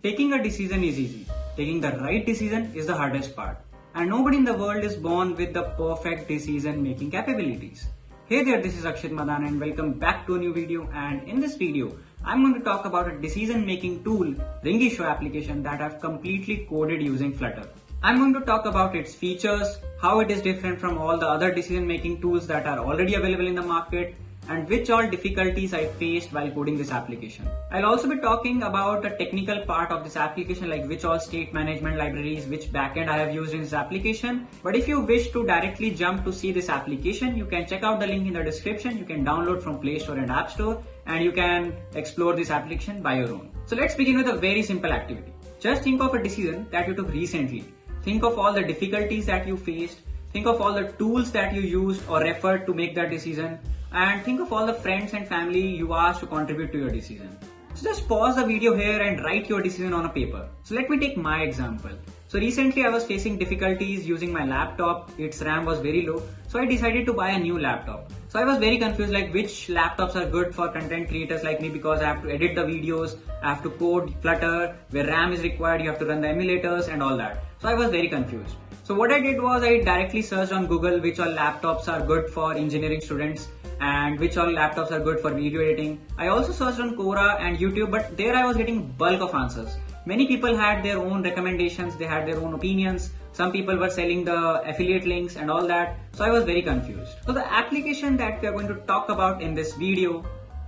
Taking a decision is easy. Taking the right decision is the hardest part. And nobody in the world is born with the perfect decision making capabilities. Hey there, this is Akshit Madan and welcome back to a new video. And in this video, I'm going to talk about a decision making tool, Ringisho application that I've completely coded using Flutter. I'm going to talk about its features, how it is different from all the other decision making tools that are already available in the market, and which all difficulties I faced while coding this application. I'll also be talking about the technical part of this application, like which all state management libraries, which backend I have used in this application. But if you wish to directly jump to see this application, you can check out the link in the description. You can download from Play Store and App Store, and you can explore this application by your own. So let's begin with a very simple activity. Just think of a decision that you took recently. Think of all the difficulties that you faced. Think of all the tools that you used or referred to make that decision. And think of all the friends and family you asked to contribute to your decision. So just pause the video here and write your decision on a paper. So let me take my example. So recently I was facing difficulties using my laptop. Its RAM was very low. So I decided to buy a new laptop. So I was very confused like which laptops are good for content creators like me, because I have to edit the videos, I have to code Flutter, where RAM is required, you have to run the emulators and all that. So I was very confused. So what I did was I directly searched on Google which all laptops are good for engineering students and which all laptops are good for video editing. I also searched on Quora and YouTube, but there I was getting bulk of answers. Many people had their own recommendations, they had their own opinions. Some people were selling the affiliate links and all that. So I was very confused. So the application that we are going to talk about in this video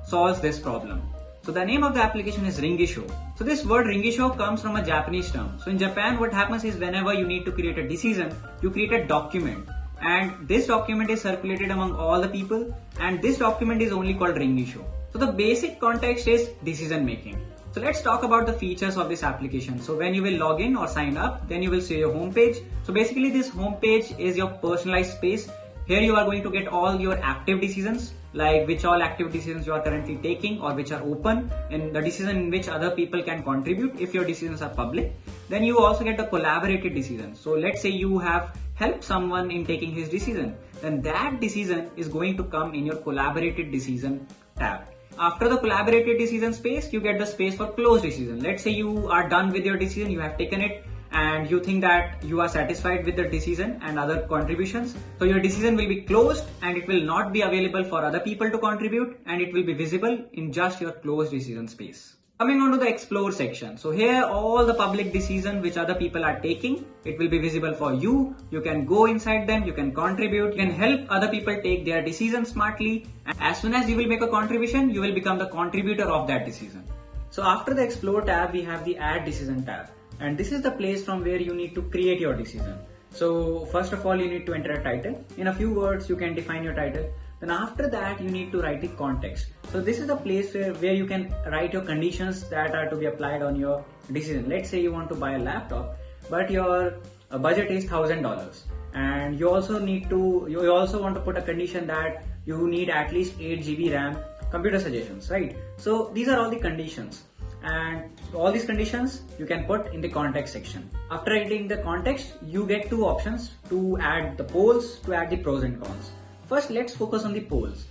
solves this problem. So the name of the application is Ringisho. So this word Ringisho comes from a Japanese term. So in Japan, what happens is whenever you need to create a decision, you create a document. And this document is circulated among all the people. And this document is only called Ringisho. So the basic context is decision making. So let's talk about the features of this application. So when you will log in or sign up, then you will see your home page. So basically this home page is your personalized space. Here you are going to get all your active decisions, like which all active decisions you are currently taking or which are open, and the decision in which other people can contribute if your decisions are public. Then you also get the collaborated decisions. So let's say you have helped someone in taking his decision, then that decision is going to come in your collaborated decision tab. After the collaborated decision space, you get the space for closed decision. Let's say you are done with your decision, you have taken it, and you think that you are satisfied with the decision and other contributions. So your decision will be closed and it will not be available for other people to contribute, and it will be visible in just your closed decision space. Coming on to the explore section. So here all the public decisions which other people are taking, it will be visible for you. You can go inside them, you can contribute, you can help other people take their decisions smartly. And as soon as you will make a contribution, you will become the contributor of that decision. So after the explore tab, we have the add decision tab. And this is the place from where you need to create your decision. So first of all, you need to enter a title. In a few words, you can define your title. Then after that, you need to write the context. So this is the place where you can write your conditions that are to be applied on your decision. Let's say you want to buy a laptop, but your budget is $1,000. And you also want to put a condition that you need at least 8 GB RAM, computer suggestions, right? So these are all the conditions. And all these conditions you can put in the context section. After writing the context, you get two options to add the polls, to add the pros and cons. First, let's focus on the polls.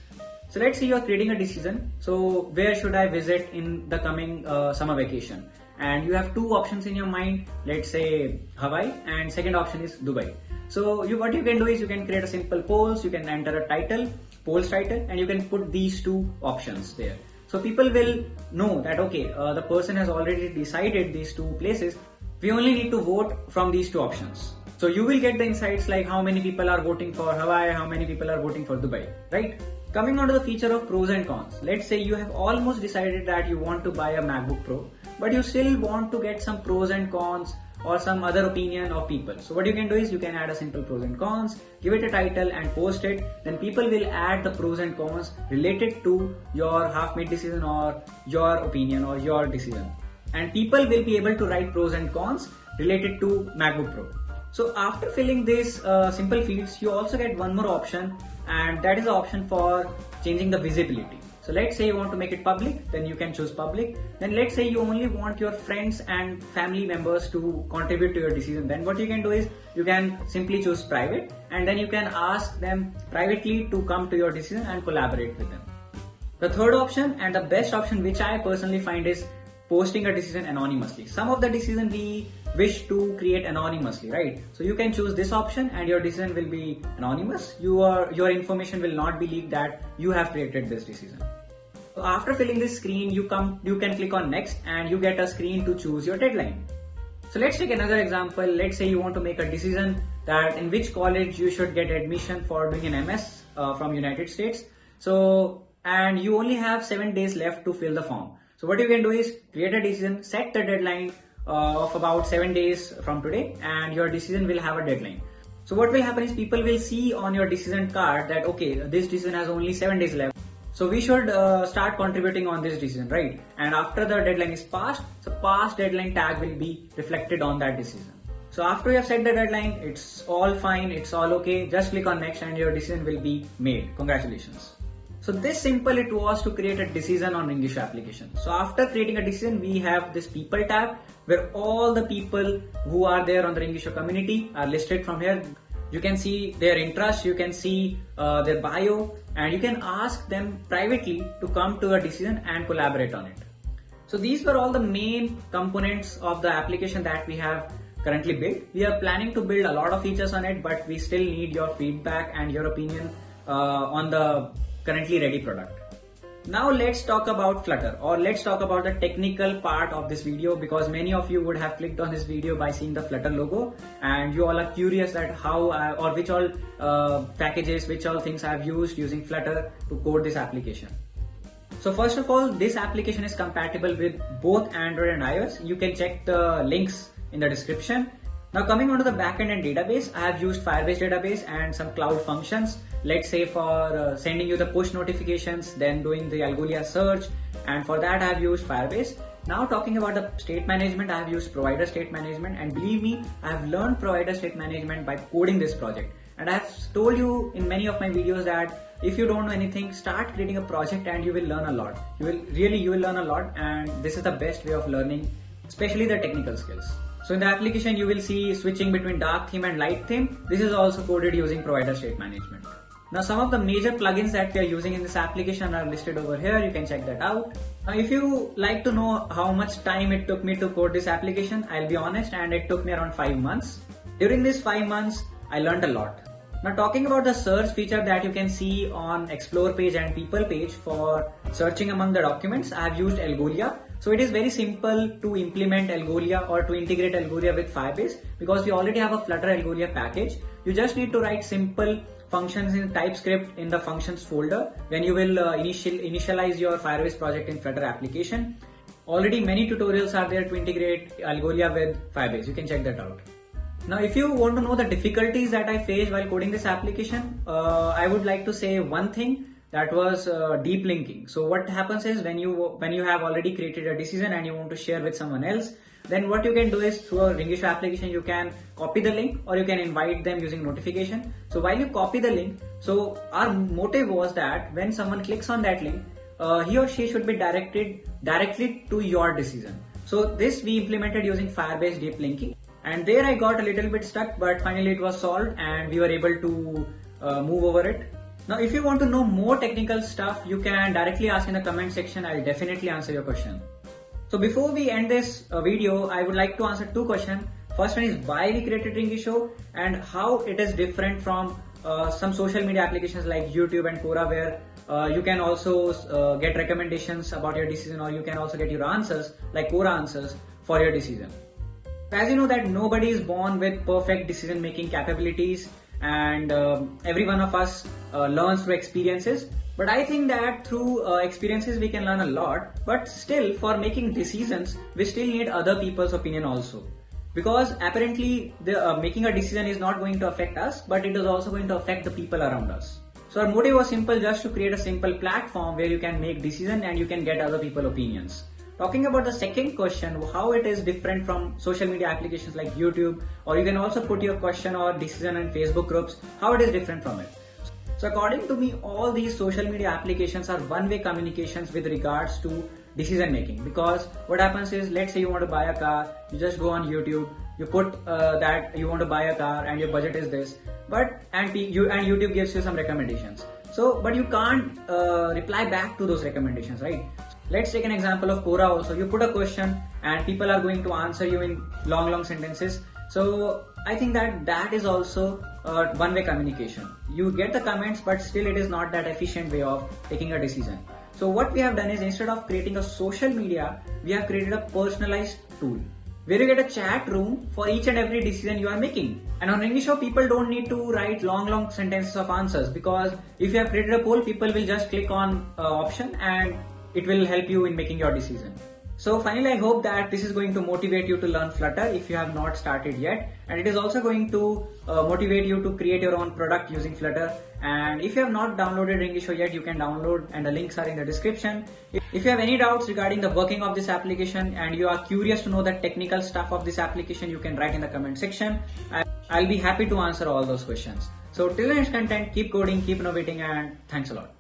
So let's say you're creating a decision. So where should I visit in the coming summer vacation? And you have two options in your mind. Let's say Hawaii, and second option is Dubai. So what you can do is you can create a simple polls. You can enter a title, polls title, and you can put these two options there. So people will know that, okay, the person has already decided these two places. We only need to vote from these two options. So you will get the insights like how many people are voting for Hawaii, how many people are voting for Dubai, right? Coming on to the feature of pros and cons. Let's say you have almost decided that you want to buy a MacBook Pro, but you still want to get some pros and cons or some other opinion of people. So what you can do is you can add a simple pros and cons, give it a title and post it. Then people will add the pros and cons related to your half-made decision or your opinion or your decision. And people will be able to write pros and cons related to MacBook Pro. So after filling these simple fields, you also get one more option, and that is the option for changing the visibility. So let's say you want to make it public, then you can choose public. Then let's say you only want your friends and family members to contribute to your decision. Then what you can do is you can simply choose private, and then you can ask them privately to come to your decision and collaborate with them. The third option and the best option which I personally find is posting a decision anonymously. Some of the decision we wish to create anonymously, right? So you can choose this option and your decision will be anonymous. Your information will not be leaked that you have created this decision. So after filling this screen, you can click on next and you get a screen to choose your deadline. So let's take another example. Let's say you want to make a decision that in which college you should get admission for doing an MS from United States. And you only have 7 days left to fill the form. So what you can do is create a decision, set the deadline of about 7 days from today, and your decision will have a deadline. So what will happen is people will see on your decision card that okay, this decision has only 7 days left. So we should start contributing on this decision, right? And after the deadline is passed, so past deadline tag will be reflected on that decision. So after you have set the deadline, it's all fine, it's all okay. Just click on next and your decision will be made. Congratulations. So this simple it was to create a decision on Ringisho application. So after creating a decision, we have this people tab where all the people who are there on the Ringisho community are listed from here. You can see their interests, you can see their bio, and you can ask them privately to come to a decision and collaborate on it. So these were all the main components of the application that we have currently built. We are planning to build a lot of features on it, but we still need your feedback and your opinion on the currently ready product. Now let's talk about Flutter, or let's talk about the technical part of this video, because many of you would have clicked on this video by seeing the Flutter logo and you all are curious that how or which all packages, which all things I have used using Flutter to code this application. So first of all, this application is compatible with both Android and iOS. You can check the links in the description. Now coming onto the backend and database, I have used Firebase database and some cloud functions. Let's say for sending you the push notifications, then doing the Algolia search, and for that I have used Firebase. Now talking about the state management, I have used provider state management, and believe me, I have learned provider state management by coding this project. And I have told you in many of my videos that if you don't know anything, start creating a project and you will learn a lot. You will learn a lot, and this is the best way of learning, especially the technical skills. So in the application, you will see switching between dark theme and light theme. This is also coded using provider state management. Now some of the major plugins that we are using in this application are listed over here. You can check that out. Now if you like to know how much time it took me to code this application, I'll be honest, and it took me around 5 months. During these 5 months, I learned a lot. Now talking about the search feature that you can see on Explore page and People page for searching among the documents, I have used Algolia. So it is very simple to implement Algolia or to integrate Algolia with Firebase, because we already have a Flutter Algolia package. You just need to write simple functions in TypeScript in the functions folder when you will initialize your Firebase project in Flutter application. Already many tutorials are there to integrate Algolia with Firebase. You can check that out. Now if you want to know the difficulties that I faced while coding this application, I would like to say one thing. That was deep linking. So what happens is when you have already created a decision and you want to share with someone else, then what you can do is through a Ringisho application, you can copy the link or you can invite them using notification. So while you copy the link, so our motive was that when someone clicks on that link, he or she should be directed directly to your decision. So this we implemented using Firebase deep linking, and there I got a little bit stuck, but finally it was solved and we were able to move over it. Now if you want to know more technical stuff, you can directly ask in the comment section. I'll definitely answer your question. So before we end this video, I would like to answer 2 questions. First one is why we created Ringisho and how it is different from some social media applications like YouTube and Quora, where you can also get recommendations about your decision, or you can also get your answers like Quora answers for your decision. As you know that nobody is born with perfect decision making capabilities, and every one of us learns through experiences. But I think that through experiences we can learn a lot, but still for making decisions we still need other people's opinion also, because apparently making a decision is not going to affect us, but it is also going to affect the people around us. So our motive was simple, just to create a simple platform where you can make decisions and you can get other people's opinions. Talking about the second question, how it is different from social media applications like YouTube, or you can also put your question or decision in Facebook groups, how it is different from it. So according to me, all these social media applications are one-way communications with regards to decision making, because what happens is, let's say you want to buy a car, you just go on YouTube, you put that you want to buy a car and your budget is this, and YouTube gives you some recommendations. So, but you can't reply back to those recommendations, right? Let's take an example of Quora also. You put a question and people are going to answer you in long sentences. So I think that is also one-way communication. You get the comments, but still it is not that efficient way of taking a decision. So what we have done is, instead of creating a social media, we have created a personalized tool where you get a chat room for each and every decision you are making. And on English Show, people don't need to write long sentences of answers, because if you have created a poll, people will just click on option and it will help you in making your decision. So finally, I hope that this is going to motivate you to learn Flutter if you have not started yet, and it is also going to motivate you to create your own product using Flutter. And if you have not downloaded English Show yet, you can download, and the links are in the description. If you have any doubts regarding the working of this application and you are curious to know the technical stuff of this application, you can write in the comment section. I'll be happy to answer all those questions. So till the next content, keep coding, keep innovating, and thanks a lot.